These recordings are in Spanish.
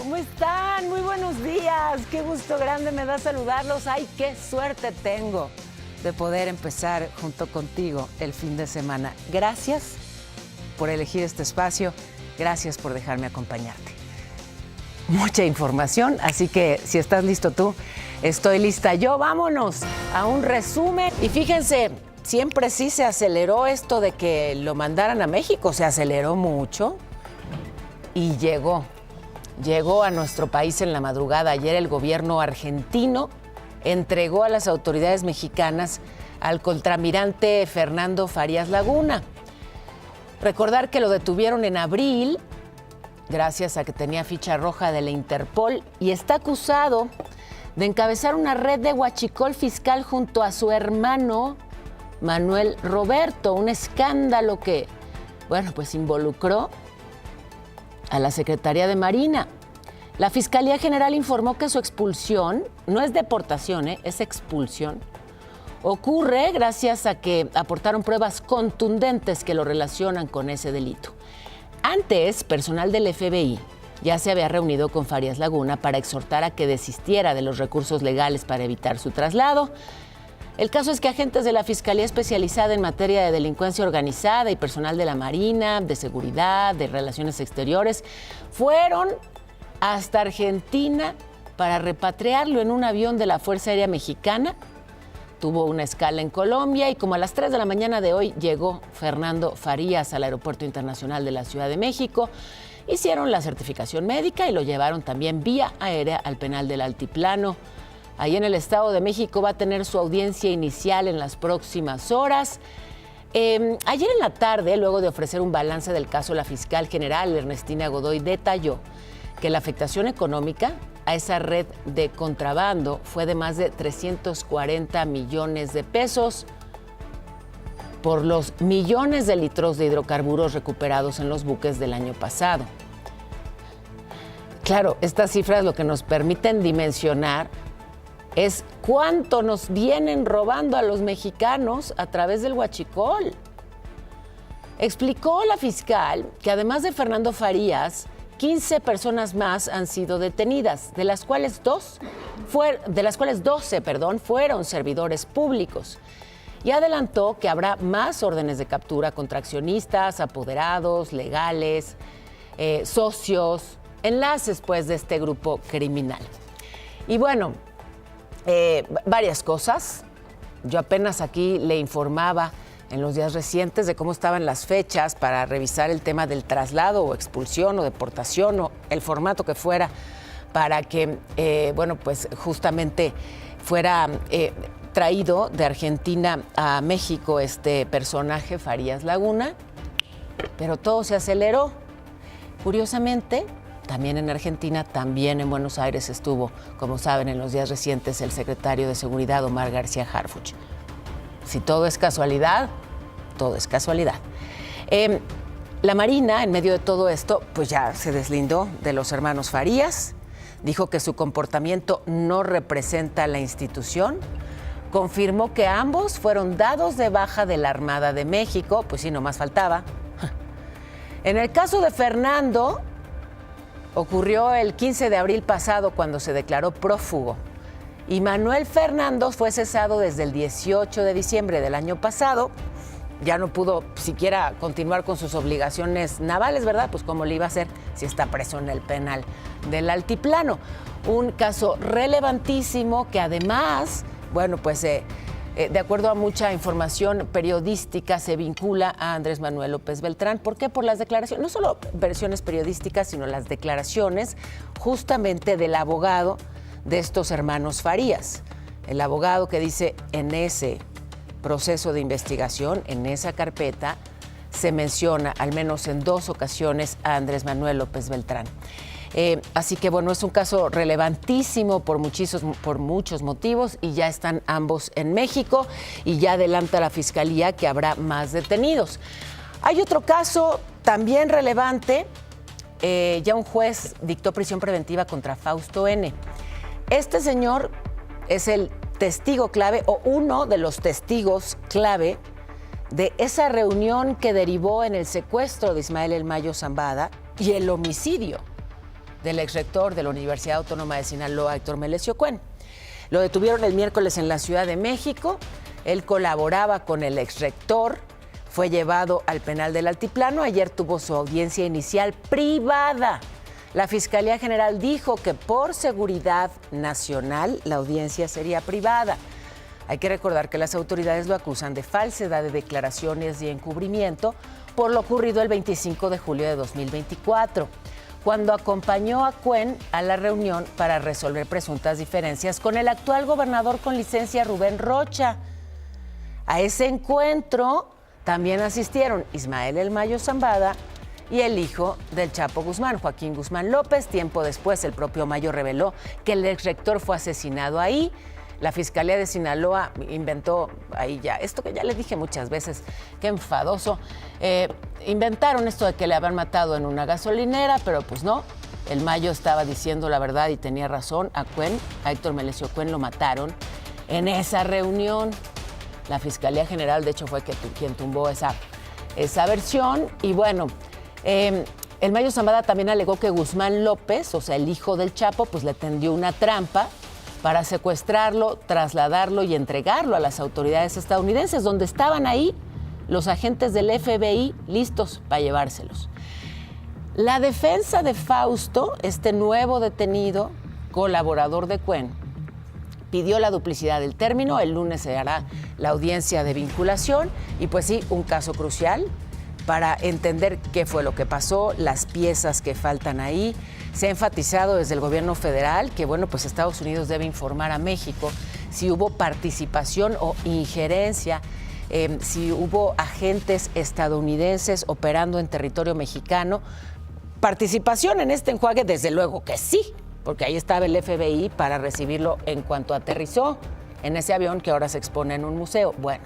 ¿Cómo están? Muy buenos días. Qué gusto grande me da saludarlos. Ay, qué suerte tengo de poder empezar junto contigo el fin de semana. Gracias por elegir este espacio. Gracias por dejarme acompañarte. Mucha información, así que si estás listo tú, estoy lista yo. Vámonos a un resumen. Y fíjense, siempre sí se aceleró esto de que lo mandaran a México. Se aceleró mucho y llegó a nuestro país en la madrugada. Ayer el gobierno argentino entregó a las autoridades mexicanas al contraalmirante Fernando Farías Laguna. Recordar que lo detuvieron en abril, gracias a que tenía ficha roja de la Interpol, y está acusado de encabezar una red de huachicol fiscal junto a su hermano Manuel Roberto, un escándalo que, bueno, pues involucró a la Secretaría de Marina. La Fiscalía General informó que su expulsión, no es deportación, es expulsión, ocurre gracias a que aportaron pruebas contundentes que lo relacionan con ese delito. Antes, personal del FBI ya se había reunido con Farías Laguna para exhortar a que desistiera de los recursos legales para evitar su traslado. El caso es que agentes de la Fiscalía Especializada en materia de delincuencia organizada y personal de la Marina, de Seguridad, de Relaciones Exteriores, fueron hasta Argentina para repatriarlo en un avión de la Fuerza Aérea Mexicana. Tuvo una escala en Colombia y como a las 3 de la mañana de hoy llegó Fernando Farías al Aeropuerto Internacional de la Ciudad de México. Hicieron la certificación médica y lo llevaron también vía aérea al penal del Altiplano. Ahí en el Estado de México va a tener su audiencia inicial en las próximas horas. Ayer en la tarde, luego de ofrecer un balance del caso, la fiscal general Ernestina Godoy detalló que la afectación económica a esa red de contrabando fue de más de 340 millones de pesos por los millones de litros de hidrocarburos recuperados en los buques del año pasado. Claro, estas cifras lo que nos permiten dimensionar es cuánto nos vienen robando a los mexicanos a través del huachicol. Explicó la fiscal que además de Fernando Farías, 15 personas más han sido detenidas, de las cuales 12 fueron servidores públicos. Y adelantó que habrá más órdenes de captura contra accionistas, apoderados, legales, socios, enlaces pues de este grupo criminal. Y bueno, varias cosas. Yo apenas aquí le informaba en los días recientes de cómo estaban las fechas para revisar el tema del traslado o expulsión o deportación o el formato que fuera para que, bueno, pues justamente fuera traído de Argentina a México este personaje, Farías Laguna, pero todo se aceleró. Curiosamente, también en Argentina, también en Buenos Aires estuvo, como saben, en los días recientes el secretario de Seguridad, Omar García Harfuch. Si todo es casualidad, todo es casualidad. La Marina, en medio de todo esto, pues ya se deslindó de los hermanos Farías, dijo que su comportamiento no representa a la institución, confirmó que ambos fueron dados de baja de la Armada de México, pues sí, nomás faltaba. En el caso de Fernando, ocurrió el 15 de abril pasado cuando se declaró prófugo y Manuel Fernando fue cesado desde el 18 de diciembre del año pasado. Ya no pudo siquiera continuar con sus obligaciones navales, ¿verdad? Pues cómo le iba a hacer si está preso en el penal del Altiplano. Un caso relevantísimo que además, bueno, pues de acuerdo a mucha información periodística, se vincula a Andrés Manuel López Beltrán. ¿Por qué? Por las declaraciones, no solo versiones periodísticas, sino las declaraciones justamente del abogado de estos hermanos Farías. El abogado que dice en ese proceso de investigación, en esa carpeta, se menciona al menos en 2 ocasiones a Andrés Manuel López Beltrán. Así que bueno, es un caso relevantísimo por muchos motivos y ya están ambos en México y ya adelanta la Fiscalía que habrá más detenidos. Hay otro caso también relevante, ya un juez dictó prisión preventiva contra Fausto N. Este señor es el testigo clave o uno de los testigos clave de esa reunión que derivó en el secuestro de Ismael El Mayo Zambada y el homicidio del exrector de la Universidad Autónoma de Sinaloa, Héctor Melesio Cuen. Lo detuvieron el miércoles en la Ciudad de México. Él colaboraba con el exrector, fue llevado al penal del Altiplano. Ayer tuvo su audiencia inicial privada. La Fiscalía General dijo que por seguridad nacional la audiencia sería privada. Hay que recordar que las autoridades lo acusan de falsedad de declaraciones y encubrimiento por lo ocurrido el 25 de julio de 2024, cuando acompañó a Cuen a la reunión para resolver presuntas diferencias con el actual gobernador con licencia Rubén Rocha. A ese encuentro también asistieron Ismael El Mayo Zambada y el hijo del Chapo Guzmán, Joaquín Guzmán López. Tiempo después, el propio Mayo reveló que el exrector fue asesinado ahí. La Fiscalía de Sinaloa inventó ahí ya, esto que ya le dije muchas veces, qué enfadoso. Inventaron esto de que le habían matado en una gasolinera, pero pues no. El Mayo estaba diciendo la verdad y tenía razón. A Cuen, a Héctor Melesio Cuen, lo mataron en esa reunión. La Fiscalía General, de hecho, fue quien tumbó esa versión. Y bueno, el Mayo Zambada también alegó que Guzmán López, o sea, el hijo del Chapo, pues le tendió una trampa para secuestrarlo, trasladarlo y entregarlo a las autoridades estadounidenses, donde estaban ahí los agentes del FBI listos para llevárselos. La defensa de Fausto, este nuevo detenido, colaborador de Cuen, pidió la duplicidad del término. El lunes se hará la audiencia de vinculación y pues sí, un caso crucial para entender qué fue lo que pasó, las piezas que faltan ahí. Se ha enfatizado desde el gobierno federal que, bueno, pues Estados Unidos debe informar a México si hubo participación o injerencia, si hubo agentes estadounidenses operando en territorio mexicano. Participación en este enjuague, desde luego que sí, porque ahí estaba el FBI para recibirlo en cuanto aterrizó en ese avión que ahora se expone en un museo. Bueno,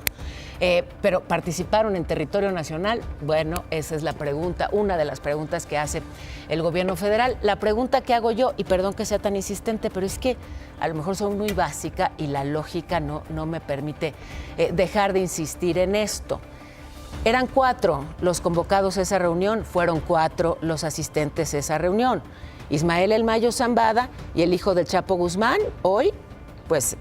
pero ¿participaron en territorio nacional? Bueno, esa es la pregunta, una de las preguntas que hace el gobierno federal. La pregunta que hago yo, y perdón que sea tan insistente, pero es que a lo mejor soy muy básica y la lógica no me permite dejar de insistir en esto. Eran 4 los convocados a esa reunión, fueron 4 los asistentes a esa reunión. Ismael El Mayo Zambada y el hijo del Chapo Guzmán, hoy, pues,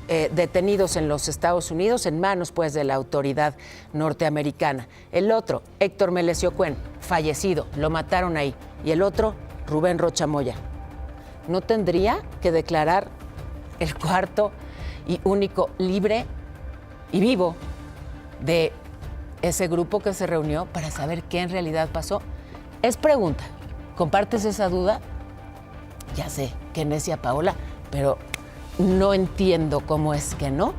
detenidos en los Estados Unidos, en manos pues de la autoridad norteamericana. El otro, Héctor Melesio Cuen, fallecido, lo mataron ahí. Y el otro, Rubén Rocha Moya. ¿No tendría que declarar el cuarto y único libre y vivo de ese grupo que se reunió para saber qué en realidad pasó? Es pregunta. ¿Compartes esa duda? Ya sé, qué necia Paola, pero no entiendo cómo es que no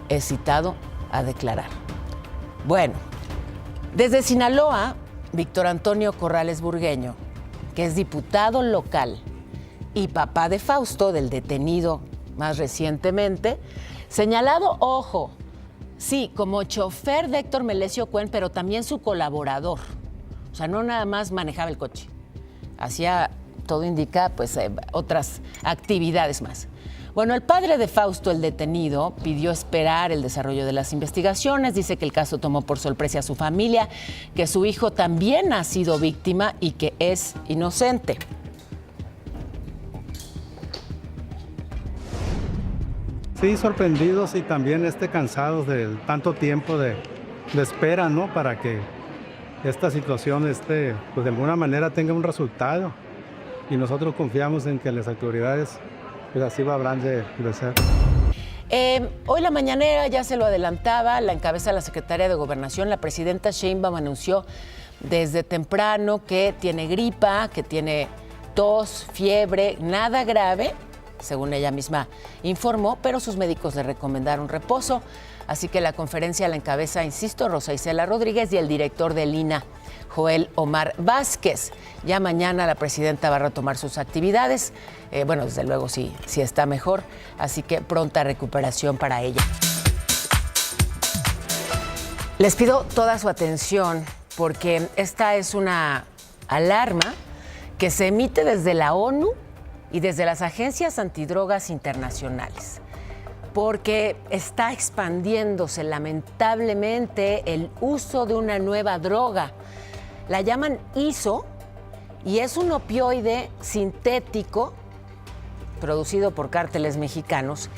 es citado a declarar. Bueno, desde Sinaloa, Víctor Antonio Corrales Burgueño, que es diputado local y papá de Fausto, del detenido más recientemente, señalado, ojo, sí, como chofer de Héctor Melesio Cuen, pero también su colaborador. O sea, no nada más manejaba el coche, hacía, todo indica, pues otras actividades más. Bueno, el padre de Fausto, el detenido, pidió esperar el desarrollo de las investigaciones. Dice que el caso tomó por sorpresa a su familia, que su hijo también ha sido víctima y que es inocente. Sí, sorprendidos y también cansados de tanto tiempo de espera, ¿no? Para que esta situación, pues de alguna manera tenga un resultado. Y nosotros confiamos en que las autoridades pues así habrán de ser. Hoy la mañanera, ya se lo adelantaba, la encabeza la secretaria de Gobernación, la presidenta Sheinbaum anunció desde temprano que tiene gripa, que tiene tos, fiebre, nada grave, según ella misma informó, pero sus médicos le recomendaron reposo. Así que la conferencia la encabeza, insisto, Rosa Isela Rodríguez y el director del INAH, Joel Omar Vázquez. Ya mañana la presidenta va a retomar sus actividades. Bueno, desde luego sí está mejor, así que pronta recuperación para ella. Les pido toda su atención porque esta es una alarma que se emite desde la ONU y desde las agencias antidrogas internacionales, porque está expandiéndose lamentablemente el uso de una nueva droga. La llaman ISO y es un opioide sintético producido por cárteles mexicanos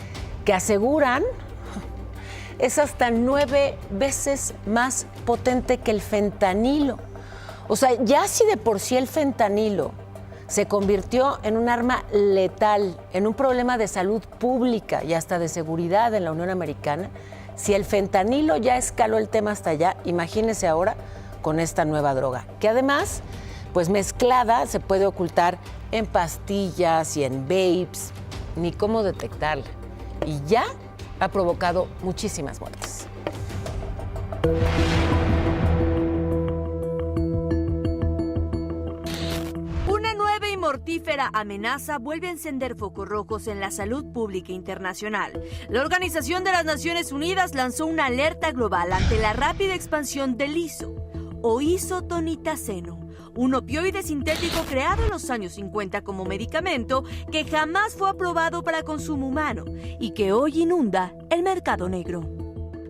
que aseguran es hasta 9 veces más potente que el fentanilo. O sea, ya si de por sí el fentanilo se convirtió en un arma letal, en un problema de salud pública y hasta de seguridad en la Unión Americana, si el fentanilo ya escaló el tema hasta allá, imagínese ahora con esta nueva droga, que además, pues mezclada, se puede ocultar en pastillas y en vapes, ni cómo detectarla. Y ya ha provocado muchísimas muertes. Una nueva y mortífera amenaza vuelve a encender focos rojos en la salud pública internacional. La Organización de las Naciones Unidas lanzó una alerta global ante la rápida expansión del ISO, o isotonitaceno, un opioide sintético creado en los años 50 como medicamento que jamás fue aprobado para consumo humano y que hoy inunda el mercado negro.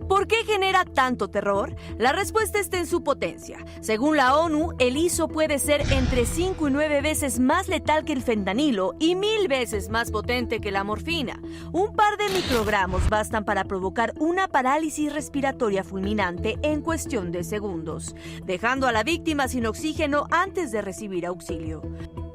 ¿Por qué genera tanto terror? La respuesta está en su potencia. Según la ONU, el ISO puede ser entre 5 y 9 veces más letal que el fentanilo y 1000 veces más potente que la morfina. Un par de microgramos bastan para provocar una parálisis respiratoria fulminante en cuestión de segundos, dejando a la víctima sin oxígeno antes de recibir auxilio.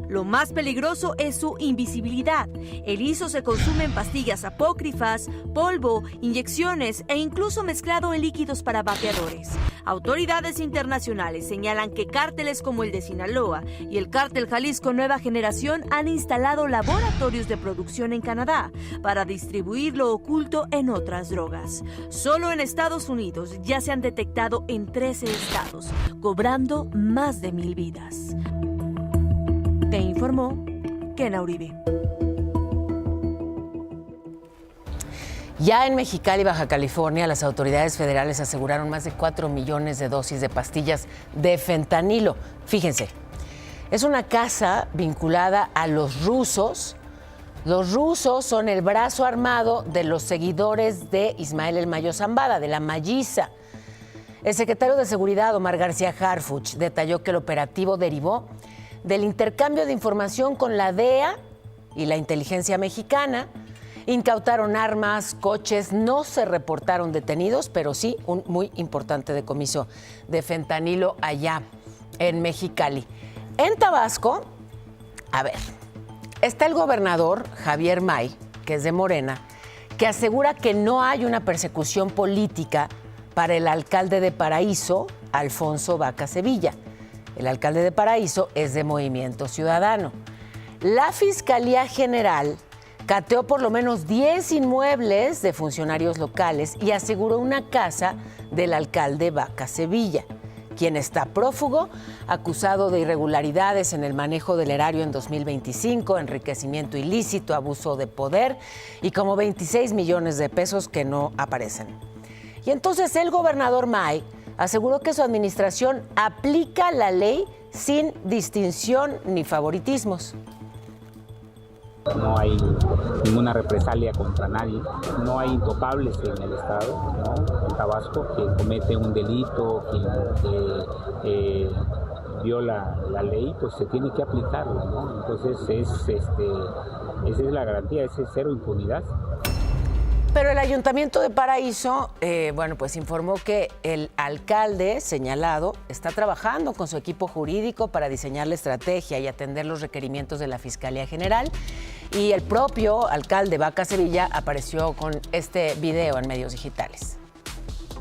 Lo más peligroso es su invisibilidad. El ISO se consume en pastillas apócrifas, polvo, inyecciones e incluso mezclado en líquidos para vapeadores. Autoridades internacionales señalan que cárteles como el de Sinaloa y el cártel Jalisco Nueva Generación han instalado laboratorios de producción en Canadá para distribuir lo oculto en otras drogas. Solo en Estados Unidos ya se han detectado en 13 estados, cobrando más de 1000 vidas. Te informó Kena Uribe. Ya en Mexicali, Baja California, las autoridades federales aseguraron más de 4 millones de dosis de pastillas de fentanilo. Fíjense, es una casa vinculada a los rusos. Los rusos son el brazo armado de los seguidores de Ismael El Mayo Zambada, de la Malliza. El secretario de Seguridad, Omar García Harfuch, detalló que el operativo derivó del intercambio de información con la DEA y la inteligencia mexicana. Incautaron armas, coches, no se reportaron detenidos, pero sí un muy importante decomiso de fentanilo allá en Mexicali. En Tabasco, a ver, está el gobernador Javier May, que es de Morena, que asegura que no hay una persecución política para el alcalde de Paraíso, Alfonso Vaca Sevilla. El alcalde de Paraíso es de Movimiento Ciudadano. La Fiscalía General cateó por lo menos 10 inmuebles de funcionarios locales y aseguró una casa del alcalde Vaca Sevilla, quien está prófugo, acusado de irregularidades en el manejo del erario en 2025, enriquecimiento ilícito, abuso de poder y como 26 millones de pesos que no aparecen. Y entonces el gobernador May aseguró que su administración aplica la ley sin distinción ni favoritismos. No hay ninguna represalia contra nadie, no hay intocables en el Estado, ¿no? En Tabasco, quien comete un delito, quien viola la ley, pues se tiene que aplicarla, ¿no? Entonces esa es la garantía, es cero impunidad. Pero el Ayuntamiento de Paraíso, pues informó que el alcalde señalado está trabajando con su equipo jurídico para diseñar la estrategia y atender los requerimientos de la Fiscalía General. Y el propio alcalde Vaca Sevilla apareció con este video en medios digitales.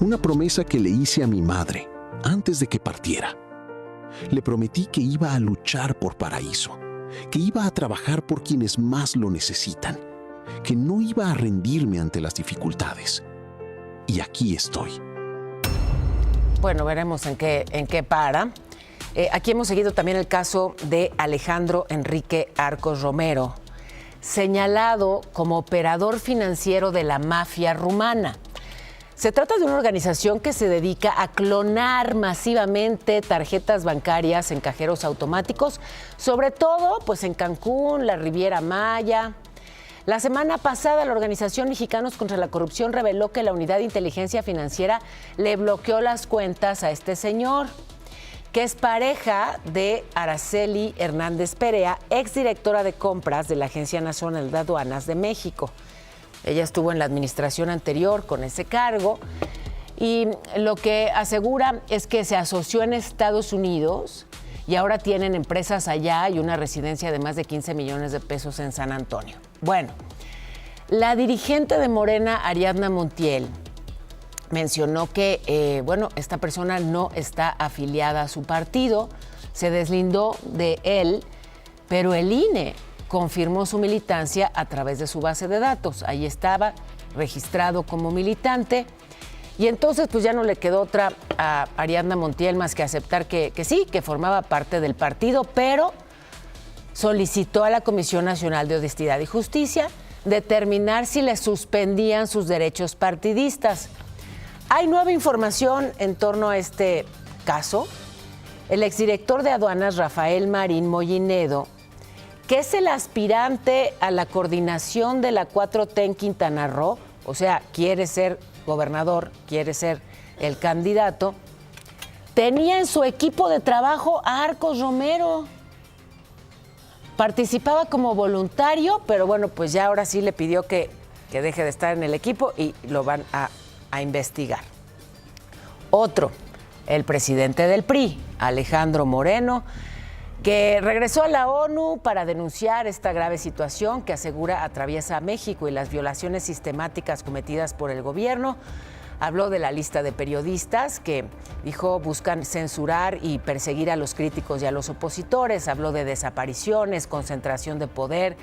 Una promesa que le hice a mi madre antes de que partiera. Le prometí que iba a luchar por Paraíso, que iba a trabajar por quienes más lo necesitan, que no iba a rendirme ante las dificultades. Y aquí estoy. Bueno, veremos en qué para. Aquí hemos seguido también el caso de Alejandro Enrique Arcos Romero, señalado como operador financiero de la mafia rumana. Se trata de una organización que se dedica a clonar masivamente tarjetas bancarias en cajeros automáticos, sobre todo pues en Cancún, la Riviera Maya. La semana pasada, la organización Mexicanos contra la Corrupción reveló que la Unidad de Inteligencia Financiera le bloqueó las cuentas a este señor, que es pareja de Araceli Hernández Perea, exdirectora de compras de la Agencia Nacional de Aduanas de México. Ella estuvo en la administración anterior con ese cargo y lo que asegura es que se asoció en Estados Unidos y ahora tienen empresas allá y una residencia de más de 15 millones de pesos en San Antonio. Bueno, la dirigente de Morena, Ariadna Montiel, mencionó que, esta persona no está afiliada a su partido, se deslindó de él, pero el INE confirmó su militancia a través de su base de datos. Ahí estaba registrado como militante y entonces pues ya no le quedó otra a Ariadna Montiel más que aceptar que sí, que formaba parte del partido, pero solicitó a la Comisión Nacional de Honestidad y Justicia determinar si le suspendían sus derechos partidistas. Hay nueva información en torno a este caso. El exdirector de aduanas, Rafael Marín Mollinedo, que es el aspirante a la coordinación de la 4T en Quintana Roo, o sea, quiere ser gobernador, quiere ser el candidato, tenía en su equipo de trabajo a Arcos Romero. Participaba como voluntario, pero bueno, pues ya ahora sí le pidió que deje de estar en el equipo y lo van a investigar. Otro, el presidente del PRI, Alejandro Moreno, que regresó a la ONU para denunciar esta grave situación que asegura atraviesa a México y las violaciones sistemáticas cometidas por el gobierno. Habló de la lista de periodistas que, dijo, buscan censurar y perseguir a los críticos y a los opositores. Habló de desapariciones, concentración de poder,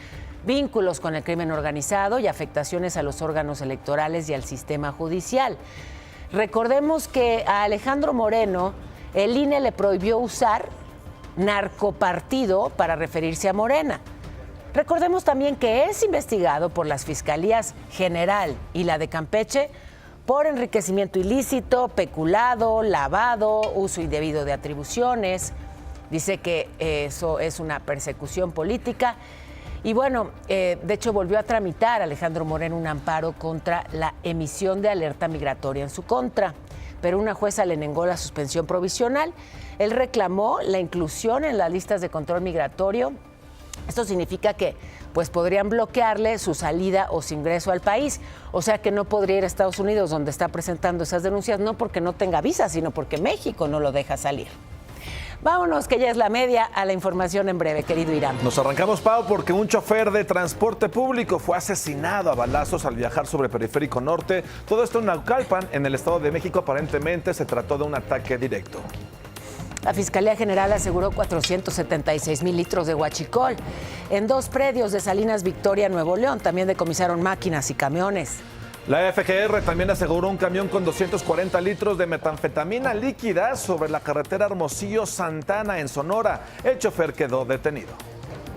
vínculos con el crimen organizado y afectaciones a los órganos electorales y al sistema judicial. Recordemos que a Alejandro Moreno el INE le prohibió usar narcopartido para referirse a Morena. Recordemos también que es investigado por las Fiscalías General y la de Campeche por enriquecimiento ilícito, peculado, lavado, uso indebido de atribuciones. Dice que eso es una persecución política. Y bueno, de hecho volvió a tramitar Alejandro Moreno un amparo contra la emisión de alerta migratoria en su contra, pero una jueza le negó la suspensión provisional. Él reclamó la inclusión en las listas de control migratorio. Esto significa que pues podrían bloquearle su salida o su ingreso al país. O sea que no podría ir a Estados Unidos, donde está presentando esas denuncias, no porque no tenga visa, sino porque México no lo deja salir. Vámonos, que ya es la media, a la información en breve, querido Irán. Nos arrancamos, Pau, porque un chofer de transporte público fue asesinado a balazos al viajar sobre Periférico Norte. Todo esto en Naucalpan, en el Estado de México. Aparentemente se trató de un ataque directo. La Fiscalía General aseguró 476,000 litros de huachicol en 2 predios de Salinas Victoria, Nuevo León. También decomisaron máquinas y camiones. La FGR también aseguró un camión con 240 litros de metanfetamina líquida sobre la carretera Hermosillo-Santana en Sonora. El chofer quedó detenido.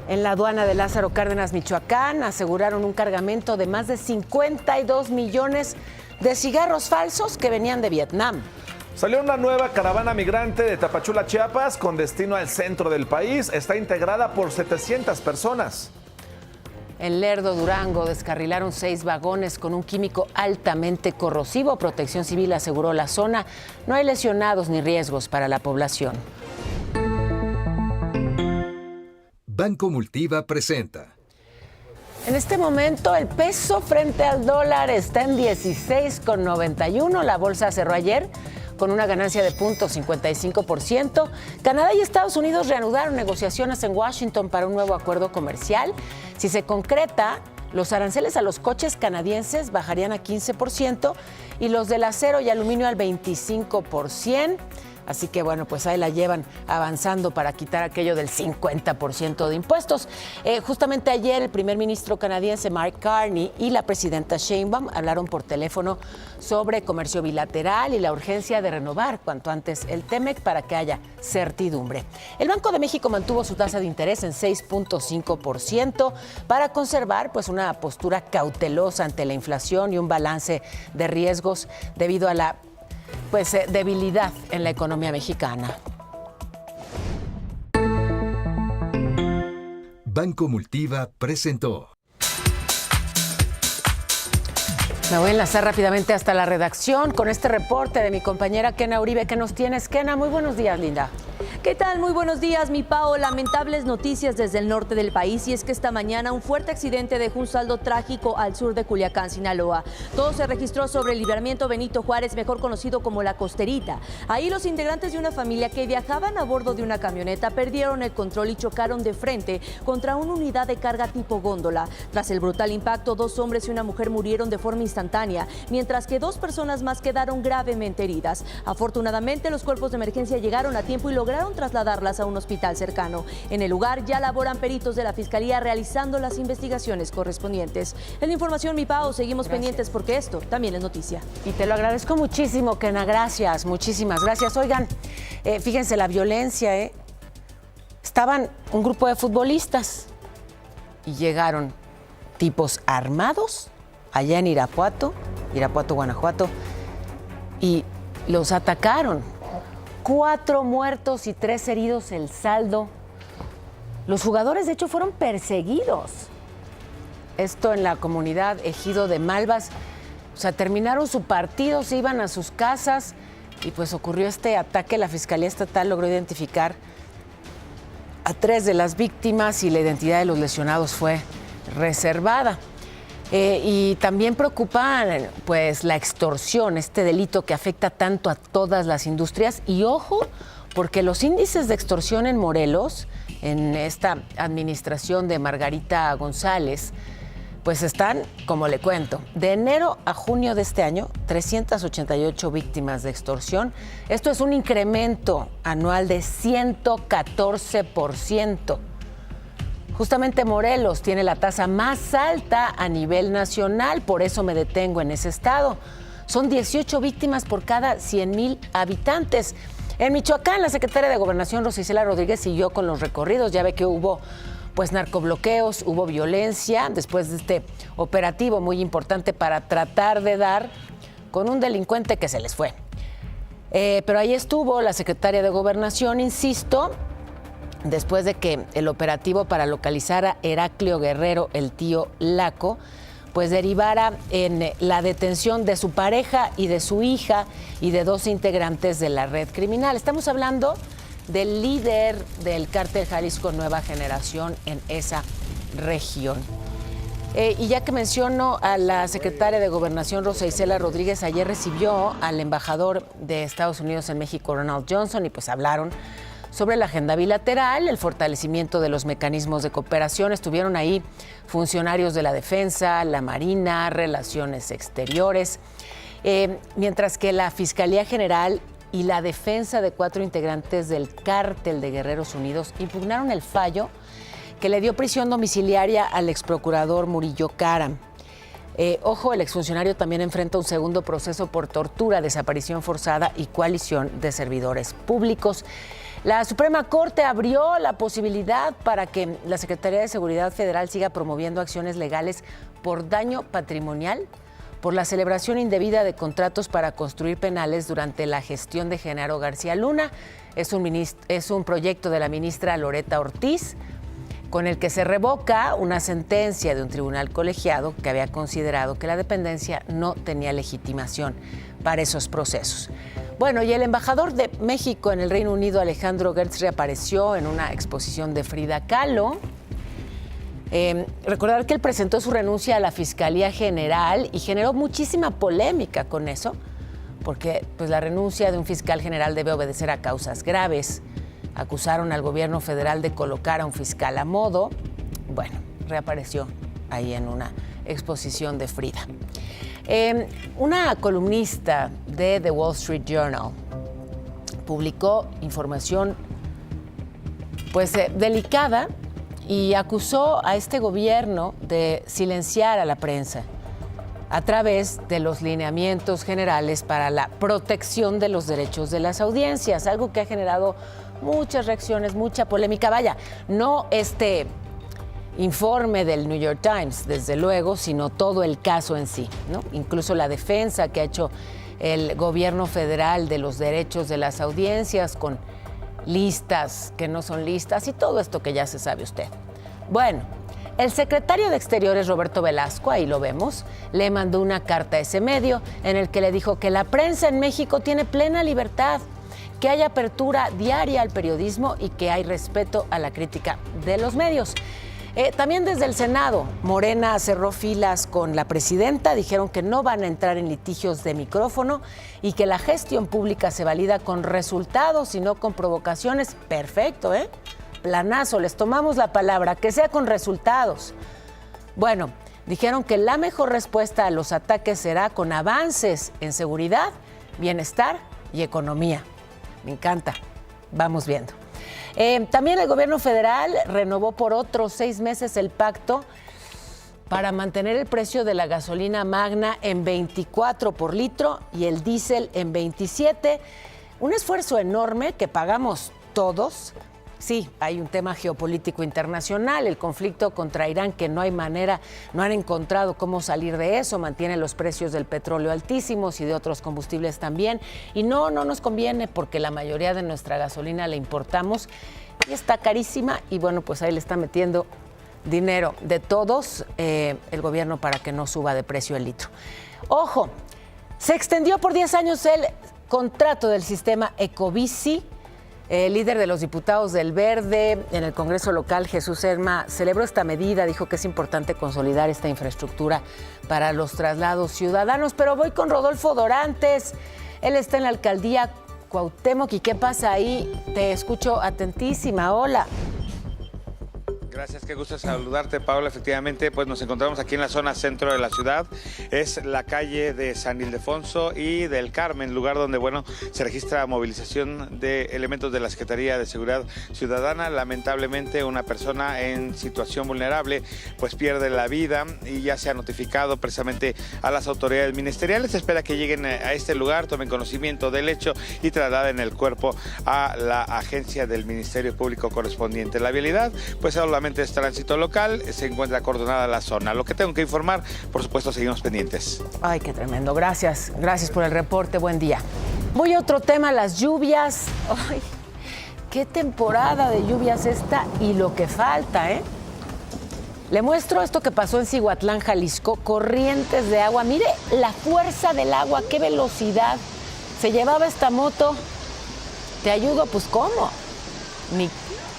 En la aduana de Lázaro Cárdenas, Michoacán, aseguraron un cargamento de más de 52 millones de cigarros falsos que venían de Vietnam. Salió una nueva caravana migrante de Tapachula, Chiapas, con destino al centro del país. Está integrada por 700 personas. En Lerdo, Durango, descarrilaron 6 vagones con un químico altamente corrosivo. Protección Civil aseguró la zona. No hay lesionados ni riesgos para la población. Banco Multiva presenta. En este momento el peso frente al dólar está en 16,91. La bolsa cerró ayer con una ganancia de 0.55%. Canadá y Estados Unidos reanudaron negociaciones en Washington para un nuevo acuerdo comercial. Si se concreta, los aranceles a los coches canadienses bajarían a 15% y los del acero y aluminio al 25%. Así que bueno, pues ahí la llevan avanzando para quitar aquello del 50% de impuestos. Justamente ayer el primer ministro canadiense Mark Carney y la presidenta Sheinbaum hablaron por teléfono sobre comercio bilateral y la urgencia de renovar cuanto antes el TEMEC para que haya certidumbre. El Banco de México mantuvo su tasa de interés en 6.5% para conservar pues una postura cautelosa ante la inflación y un balance de riesgos debido a la debilidad en la economía mexicana. Banco Multiva presentó. Me voy a enlazar rápidamente hasta la redacción con este reporte de mi compañera Kena Uribe. ¿Qué nos tienes, Kena? Muy buenos días, linda. ¿Qué tal? Muy buenos días, mi Pao. Lamentables noticias desde el norte del país, y es que esta mañana un fuerte accidente dejó un saldo trágico al sur de Culiacán, Sinaloa. Todo se registró sobre el libramiento Benito Juárez, mejor conocido como La Costerita. Ahí los integrantes de una familia que viajaban a bordo de una camioneta perdieron el control y chocaron de frente contra una unidad de carga tipo góndola. Tras el brutal impacto, 2 hombres y una mujer murieron de forma instantánea, mientras que 2 personas más quedaron gravemente heridas. Afortunadamente, los cuerpos de emergencia llegaron a tiempo y lograron trasladarlas a un hospital cercano. En el lugar ya laboran peritos de la Fiscalía realizando las investigaciones correspondientes. En la información, mi Pao, seguimos pendientes porque esto también es noticia. Y te lo agradezco muchísimo, Kena. Gracias, muchísimas gracias. Oigan, fíjense la violencia, Estaban un grupo de futbolistas y llegaron tipos armados allá en Irapuato, Guanajuato, y los atacaron. 4 muertos y 3 heridos el saldo. Los jugadores, de hecho, fueron perseguidos. Esto en la comunidad Ejido de Malvas. O sea, terminaron su partido, se iban a sus casas y pues ocurrió este ataque. La Fiscalía Estatal logró identificar a 3 de las víctimas y la identidad de los lesionados fue reservada. Y también preocupa pues la extorsión, este delito que afecta tanto a todas las industrias. Y ojo, porque los índices de extorsión en Morelos, en esta administración de Margarita González, pues están, como le cuento, de enero a junio de este año, 388 víctimas de extorsión. Esto es un incremento anual de 114%. Justamente Morelos tiene la tasa más alta a nivel nacional, por eso me detengo en ese estado. Son 18 víctimas por cada 100,000 habitantes. En Michoacán, la secretaria de Gobernación, Rosa Isela Rodríguez, siguió con los recorridos. Ya ve que hubo pues narcobloqueos, hubo violencia después de este operativo muy importante para tratar de dar con un delincuente que se les fue. Pero ahí estuvo la secretaria de Gobernación, insisto, después de que el operativo para localizar a Heraclio Guerrero, el tío Laco, pues derivara en la detención de su pareja y de su hija y de 2 integrantes de la red criminal. Estamos hablando del líder del cártel Jalisco Nueva Generación en esa región. Y ya que menciono a la secretaria de Gobernación, Rosa Isela Rodríguez, ayer recibió al embajador de Estados Unidos en México, Ronald Johnson, y pues hablaron sobre la agenda bilateral, el fortalecimiento de los mecanismos de cooperación. Estuvieron ahí funcionarios de la Defensa, la Marina, Relaciones Exteriores, mientras que la Fiscalía General y la defensa de 4 integrantes del cártel de Guerreros Unidos impugnaron el fallo que le dio prisión domiciliaria al exprocurador Murillo Karam. Ojo, el exfuncionario también enfrenta un segundo proceso por tortura, desaparición forzada y coalición de servidores públicos. La Suprema Corte abrió la posibilidad para que la Secretaría de Seguridad Federal siga promoviendo acciones legales por daño patrimonial, por la celebración indebida de contratos para construir penales durante la gestión de Genaro García Luna. Es un proyecto de la ministra Loreta Ortiz, con el que se revoca una sentencia de un tribunal colegiado que había considerado que la dependencia no tenía legitimación para esos procesos. Bueno, y el embajador de México en el Reino Unido, Alejandro Gertz, reapareció en una exposición de Frida Kahlo. Recordar que él presentó su renuncia a la Fiscalía General y generó muchísima polémica con eso, porque pues, la renuncia de un fiscal general debe obedecer a causas graves. Acusaron al gobierno federal de colocar a un fiscal a modo. Bueno, reapareció ahí en una exposición de Frida. Una columnista de The Wall Street Journal publicó información pues delicada y acusó a este gobierno de silenciar a la prensa a través de los lineamientos generales para la protección de los derechos de las audiencias, algo que ha generado muchas reacciones, mucha polémica. Vaya, no este informe del New York Times, desde luego, sino todo el caso en sí, ¿no? Incluso la defensa que ha hecho el gobierno federal de los derechos de las audiencias con listas que no son listas y todo esto que ya se sabe usted. Bueno, el secretario de Exteriores, Roberto Velasco, ahí lo vemos, le mandó una carta a ese medio en el que le dijo que la prensa en México tiene plena libertad, que hay apertura diaria al periodismo y que hay respeto a la crítica de los medios. También desde el Senado, Morena cerró filas con la presidenta, dijeron que no van a entrar en litigios de micrófono y que la gestión pública se valida con resultados y no con provocaciones. Perfecto, ¿eh? Planazo, les tomamos la palabra, que sea con resultados. Bueno, dijeron que la mejor respuesta a los ataques será con avances en seguridad, bienestar y economía. Me encanta, vamos viendo. También el gobierno federal renovó por otros 6 meses el pacto para mantener el precio de la gasolina magna en 24 por litro y el diésel en 27. Un esfuerzo enorme que pagamos todos. Sí, hay un tema geopolítico internacional, el conflicto contra Irán, que no hay manera, no han encontrado cómo salir de eso, mantiene los precios del petróleo altísimos y de otros combustibles también. Y no nos conviene porque la mayoría de nuestra gasolina la importamos y está carísima y bueno, pues ahí le está metiendo dinero de todos el gobierno para que no suba de precio el litro. Ojo, se extendió por 10 años el contrato del sistema Ecobici. El líder de los diputados del Verde en el Congreso local, Jesús Serma, celebró esta medida, dijo que es importante consolidar esta infraestructura para los traslados ciudadanos. Pero voy con Rodolfo Dorantes, él está en la alcaldía Cuauhtémoc. ¿Y qué pasa ahí? Te escucho atentísima, hola. Gracias, qué gusto saludarte, Paula. Efectivamente, pues nos encontramos aquí en la zona centro de la ciudad. Es la calle de San Ildefonso y del Carmen, lugar donde, bueno, se registra movilización de elementos de la Secretaría de Seguridad Ciudadana. Lamentablemente, una persona en situación vulnerable, pues pierde la vida y ya se ha notificado precisamente a las autoridades ministeriales. Se espera que lleguen a este lugar, tomen conocimiento del hecho y trasladen el cuerpo a la agencia del Ministerio Público correspondiente. La vialidad, pues solamente es tránsito local, se encuentra acordonada la zona. Lo que tengo que informar, por supuesto, seguimos pendientes. Ay, qué tremendo. Gracias por el reporte. Buen día. Voy a otro tema, las lluvias. Ay, qué temporada de lluvias esta y lo que falta, ¿eh? Le muestro esto que pasó en Cihuatlán, Jalisco. Corrientes de agua. Mire la fuerza del agua, qué velocidad. Se llevaba esta moto. ¿Te ayudo? Pues, ¿cómo?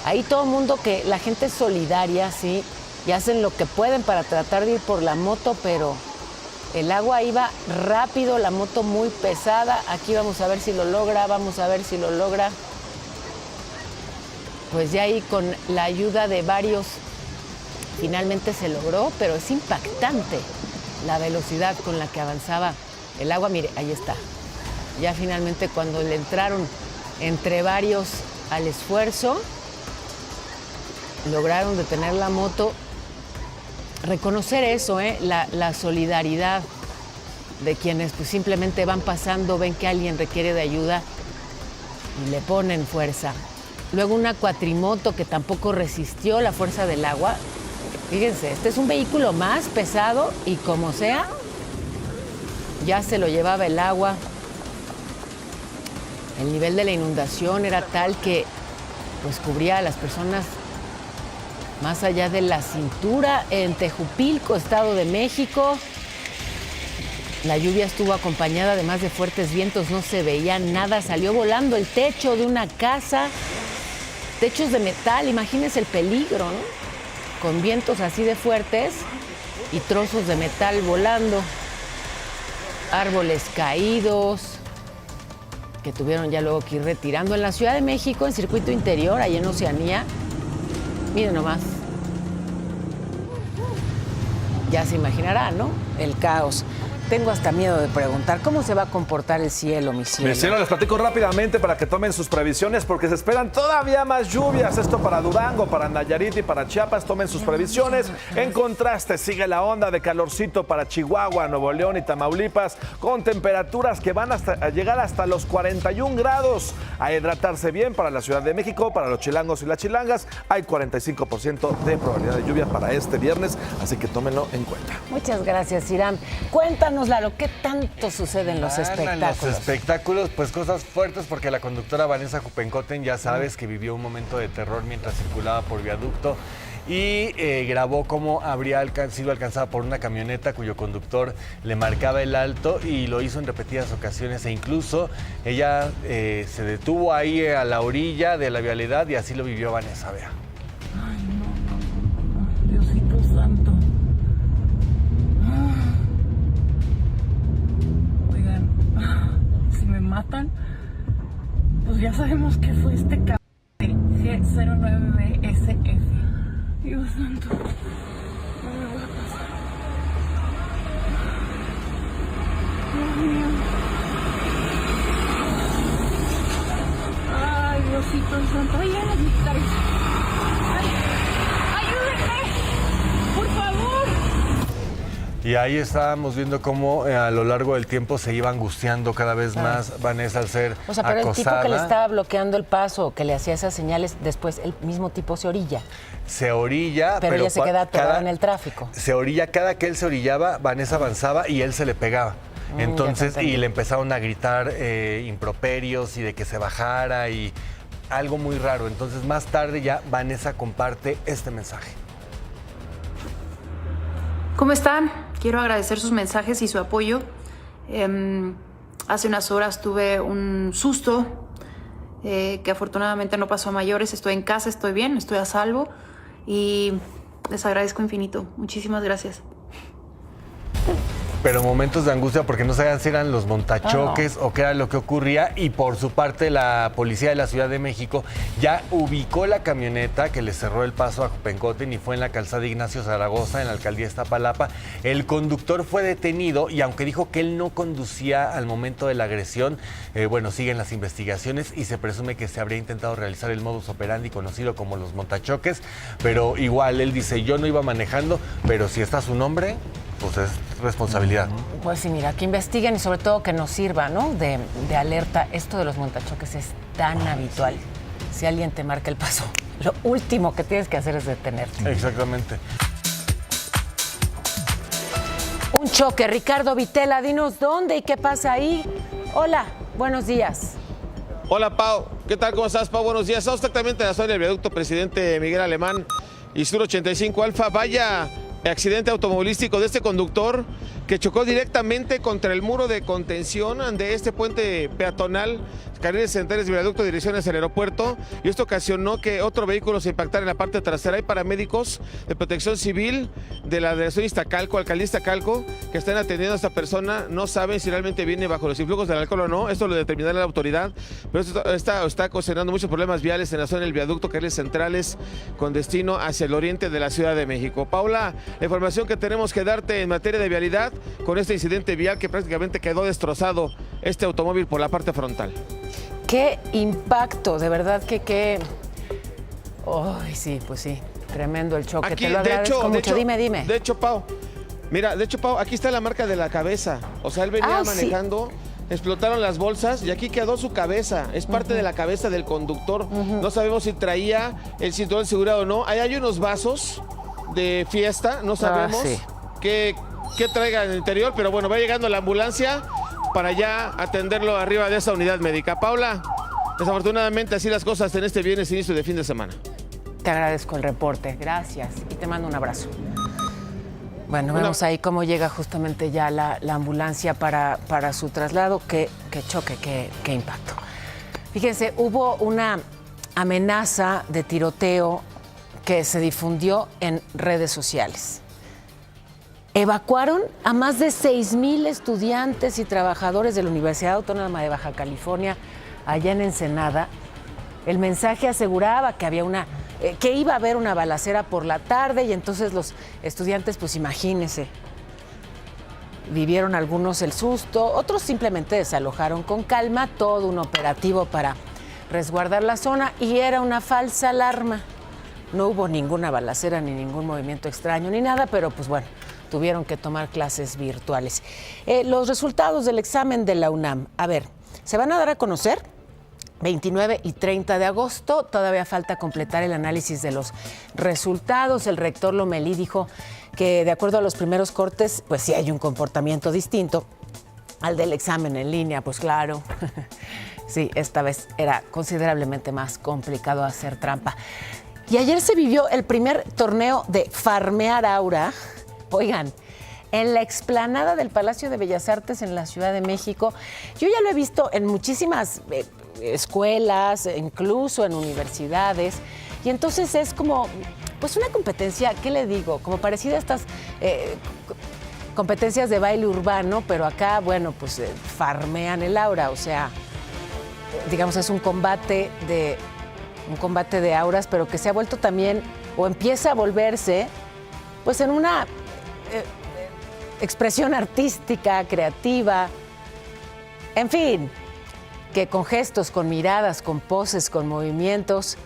Ahí todo el mundo, que la gente es solidaria, sí, y hacen lo que pueden para tratar de ir por la moto, pero el agua iba rápido, la moto muy pesada. Aquí vamos a ver si lo logra, Pues ya ahí con la ayuda de varios, finalmente se logró, pero es impactante la velocidad con la que avanzaba el agua. Mire, ahí está. Ya finalmente cuando le entraron entre varios al esfuerzo, lograron detener la moto. Reconocer eso, la solidaridad de quienes pues simplemente van pasando, ven que alguien requiere de ayuda y le ponen fuerza. Luego una cuatrimoto que tampoco resistió la fuerza del agua. Fíjense, este es un vehículo más pesado y como sea, ya se lo llevaba el agua. El nivel de la inundación era tal que pues cubría a las personas más allá de la cintura. En Tejupilco, Estado de México, la lluvia estuvo acompañada además de fuertes vientos, no se veía nada, salió volando el techo de una casa, techos de metal, imagínense el peligro, ¿no? Con vientos así de fuertes y trozos de metal volando, árboles caídos que tuvieron ya luego que ir retirando. En la Ciudad de México, en circuito interior, ahí en Oceanía, miren nomás. Ya se imaginará, ¿no? El caos. Tengo hasta miedo de preguntar cómo se va a comportar el cielo, mi cielo. Mi cielo, les platico rápidamente para que tomen sus previsiones porque se esperan todavía más lluvias. Esto para Durango, para Nayarit y para Chiapas. Tomen sus previsiones. En contraste, sigue la onda de calorcito para Chihuahua, Nuevo León y Tamaulipas, con temperaturas que van a llegar hasta los 41 grados. A hidratarse bien para la Ciudad de México, para los chilangos y las chilangas. Hay 45% de probabilidad de lluvia para este viernes, así que tómenlo en cuenta. Muchas gracias, Irán. Cuéntanos, Lalo, ¿qué tanto sucede en los espectáculos? En los espectáculos, pues cosas fuertes, porque la conductora Vanessa Jupencoten, ya sabes, que vivió un momento de terror mientras circulaba por viaducto y grabó cómo habría sido alcanzada por una camioneta cuyo conductor le marcaba el alto y lo hizo en repetidas ocasiones e incluso ella se detuvo ahí a la orilla de la vialidad y así lo vivió Vanessa, vea. Ay, no, Diosito santo. Oigan, si me matan, pues ya sabemos que fue este cabrón de G09BSF. Dios santo, no me voy a pasar. Dios mío. Ay, Diosito santo. Ay, ya las militares. ¡Ayúdenme! ¡Por favor! Y ahí estábamos viendo cómo a lo largo del tiempo se iba angustiando cada vez más Vanessa al ser O sea, pero acosada. el tipo que le estaba bloqueando el paso, que le hacía esas señales, después el mismo tipo se orilla. Se orilla, Pero ella se queda atorada en el tráfico. Se orilla, cada que él se orillaba, Vanessa avanzaba y él se le pegaba. Entonces, y le empezaron a gritar improperios y de que se bajara y algo muy raro. Entonces, más tarde ya Vanessa comparte este mensaje. ¿Cómo están? Quiero agradecer sus mensajes y su apoyo. Hace unas horas tuve un susto que afortunadamente no pasó a mayores. Estoy en casa, estoy bien, estoy a salvo y les agradezco infinito. Muchísimas gracias. Pero momentos de angustia porque no sabían si eran los montachoques o qué era lo que ocurría. Y por su parte, la policía de la Ciudad de México ya ubicó la camioneta que le cerró el paso a Pencoten y fue en la calzada Ignacio Zaragoza, en la alcaldía de Iztapalapa. El conductor fue detenido y aunque dijo que él no conducía al momento de la agresión, bueno, siguen las investigaciones y se presume que se habría intentado realizar el modus operandi conocido como los montachoques. Pero igual, él dice, yo no iba manejando, pero si está su nombre, pues es responsabilidad. Pues sí, mira, que investiguen y sobre todo que nos sirva, ¿no? De alerta. Esto de los montachoques es tan habitual. Si alguien te marca el paso, lo último que tienes que hacer es detenerte. Exactamente. Un choque. Ricardo Vitela, dinos dónde y qué pasa ahí. Hola, buenos días. Hola, Pau. ¿Qué tal? ¿Cómo estás, Pau? Buenos días. Estamos exactamente en la zona del viaducto Presidente Miguel Alemán y Sur 85 Alfa. Vaya accidente automovilístico de este conductor que chocó directamente contra el muro de contención de este puente peatonal, carriles centrales de viaducto, dirección hacia el aeropuerto, y esto ocasionó que otro vehículo se impactara en la parte trasera. Hay paramédicos de protección civil de la delegación Iztacalco, alcaldía Iztacalco, que están atendiendo a esta persona. No saben si realmente viene bajo los influjos del alcohol o no, esto lo determinará la autoridad, pero esto está ocasionando muchos problemas viales en la zona del viaducto, carriles centrales, con destino hacia el oriente de la Ciudad de México. Paula, la información que tenemos que darte en materia de vialidad con este incidente vial que prácticamente quedó destrozado este automóvil por la parte frontal. Qué impacto, de verdad que... Ay, sí, pues sí, tremendo el choque. Aquí, te lo agradezco mucho. Dime. De hecho, Pau, mira, aquí está la marca de la cabeza. O sea, él venía manejando, explotaron las bolsas y aquí quedó su cabeza. Es parte de la cabeza del conductor. No sabemos si traía el cinturón de seguridad o no. Ahí hay unos vasos de fiesta, no sabemos qué traiga en el interior, pero bueno, va llegando la ambulancia para ya atenderlo arriba de esa unidad médica. Paula, desafortunadamente así las cosas en este viernes inicio de fin de semana. Te agradezco el reporte, gracias y te mando un abrazo. Bueno, vemos ahí cómo llega justamente ya la ambulancia para su traslado. Qué choque, qué impacto. Fíjense, hubo una amenaza de tiroteo que se difundió en redes sociales. Evacuaron a más de 6,000 estudiantes y trabajadores de la Universidad Autónoma de Baja California, allá en Ensenada. El mensaje aseguraba que que iba a haber una balacera por la tarde y entonces los estudiantes, pues imagínense, vivieron algunos el susto, otros simplemente desalojaron con calma, todo un operativo para resguardar la zona y era una falsa alarma. No hubo ninguna balacera ni ningún movimiento extraño ni nada, pero pues bueno, tuvieron que tomar clases virtuales. Los resultados del examen de la UNAM, a ver, se van a dar a conocer 29 y 30 de agosto. Todavía falta completar el análisis de los resultados. El rector Lomelí dijo que de acuerdo a los primeros cortes, pues sí hay un comportamiento distinto al del examen en línea, pues claro. Sí, esta vez era considerablemente más complicado hacer trampa. Y ayer se vivió el primer torneo de Farmear Aura, oigan, en la explanada del Palacio de Bellas Artes en la Ciudad de México. Yo ya lo he visto en muchísimas escuelas, incluso en universidades, y entonces es como, pues una competencia, ¿qué le digo? Como parecida a estas competencias de baile urbano, pero acá, bueno, pues farmean el aura, o sea, digamos, es un combate de auras, pero que se ha vuelto también, o empieza a volverse, pues en una expresión artística, creativa, en fin, que con gestos, con miradas, con poses, con movimientos,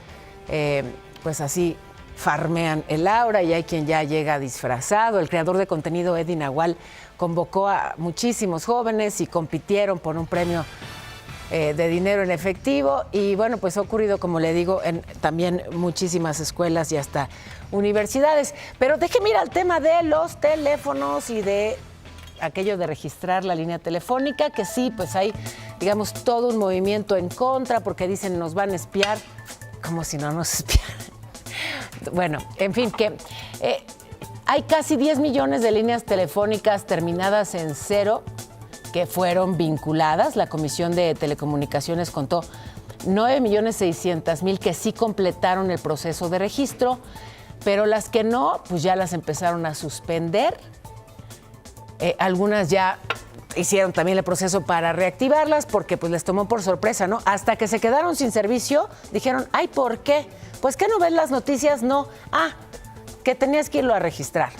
pues así farmean el aura, y hay quien ya llega disfrazado. El creador de contenido, Eddie Nahual, convocó a muchísimos jóvenes y compitieron por un premio de dinero en efectivo, y bueno, pues ha ocurrido, como le digo, en también muchísimas escuelas y hasta universidades. Pero déjeme ir al tema de los teléfonos y de aquello de registrar la línea telefónica, que sí, pues hay, digamos, todo un movimiento en contra, porque dicen nos van a espiar, como si no nos espiaran. Bueno, en fin, que hay casi 10 millones de líneas telefónicas terminadas en 0 que fueron vinculadas. La Comisión de Telecomunicaciones contó 9.600.000 que sí completaron el proceso de registro, pero las que no, pues ya las empezaron a suspender. Algunas ya hicieron también el proceso para reactivarlas porque pues les tomó por sorpresa, ¿no? Hasta que se quedaron sin servicio, dijeron, ay, ¿por qué? Pues que no ves las noticias, no. Ah, que tenías que irlo a registrar.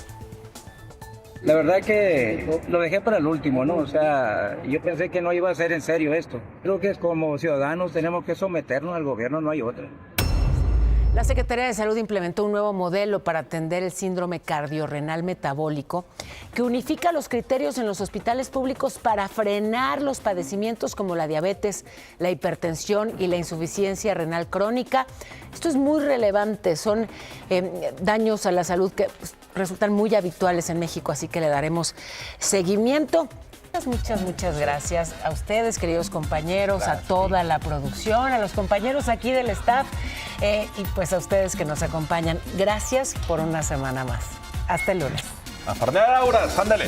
La verdad que lo dejé para el último, ¿no? O sea, yo pensé que no iba a ser en serio esto. Creo que como ciudadanos tenemos que someternos al gobierno, no hay otra. La Secretaría de Salud implementó un nuevo modelo para atender el síndrome cardiorrenal metabólico que unifica los criterios en los hospitales públicos para frenar los padecimientos como la diabetes, la hipertensión y la insuficiencia renal crónica. Esto es muy relevante, son daños a la salud que resultan muy habituales en México, así que le daremos seguimiento. Muchas gracias a ustedes, queridos compañeros, a toda la producción, a los compañeros aquí del staff y pues a ustedes que nos acompañan. Gracias por una semana más. Hasta el lunes. A farmear auras, ándale.